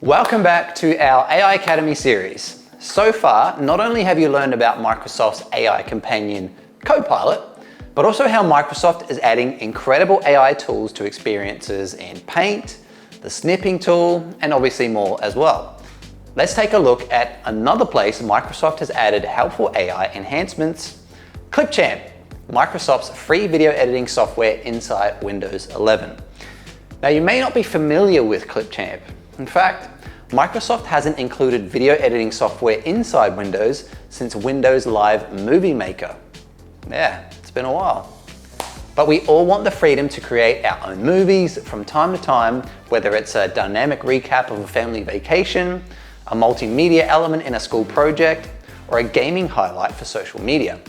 Welcome back to our AI Academy series. So far, not only have you learned about Microsoft's AI companion Copilot, but also how Microsoft is adding incredible AI tools to experiences in Paint, the snipping tool, and obviously more as well. Let's take a look at another place Microsoft has added helpful AI enhancements, Clipchamp, Microsoft's free video editing software inside Windows 11. Now, you may not be familiar with Clipchamp. In fact, Microsoft hasn't included video editing software inside Windows since Windows Live Movie Maker. Yeah, it's been a while. But we all want the freedom to create our own movies from time to time, whether it's a dynamic recap of a family vacation, a multimedia element in a school project, or a gaming highlight for social media.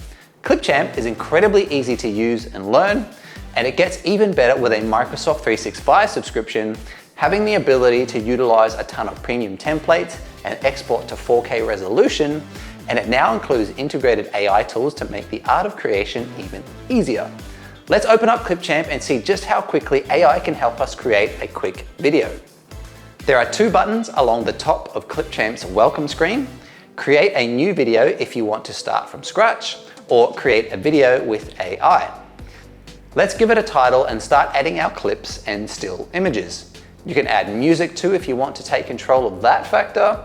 Clipchamp is incredibly easy to use and learn, and it gets even better with a Microsoft 365 subscription, having the ability to utilize a ton of premium templates and export to 4K resolution, and it now includes integrated AI tools to make the art of creation even easier. Let's open up Clipchamp and see just how quickly AI can help us create a quick video. There are two buttons along the top of Clipchamp's welcome screen. Create a new video if you want to start from scratch, or create a video with AI. Let's give it a title and start adding our clips and still images. You can add music too if you want to take control of that factor.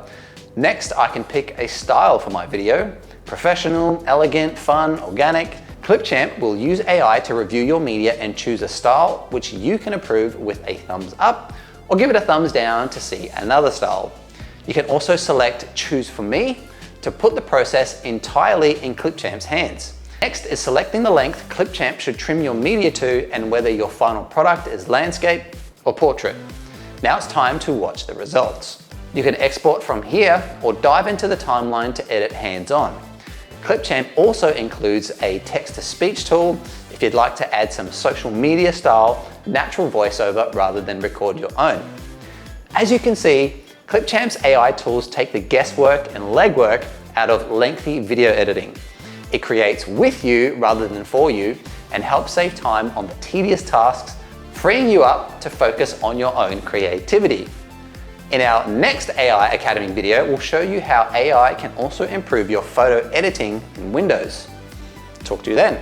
Next, I can pick a style for my video: professional, elegant, fun, organic. Clipchamp will use AI to review your media and choose a style which you can approve with a thumbs up or give it a thumbs down to see another style. You can also select Choose for Me to put the process entirely in Clipchamp's hands. Next is selecting the length Clipchamp should trim your media to and whether your final product is landscape or portrait. Now it's time to watch the results. You can export from here or dive into the timeline to edit hands-on. Clipchamp also includes a text-to-speech tool if you'd like to add some social media style natural voiceover rather than record your own. As you can see, Clipchamp's AI tools take the guesswork and legwork out of lengthy video editing. It creates with you rather than for you and helps save time on the tedious tasks, freeing you up to focus on your own creativity. In our next AI Academy video, we'll show you how AI can also improve your photo editing in Windows. Talk to you then.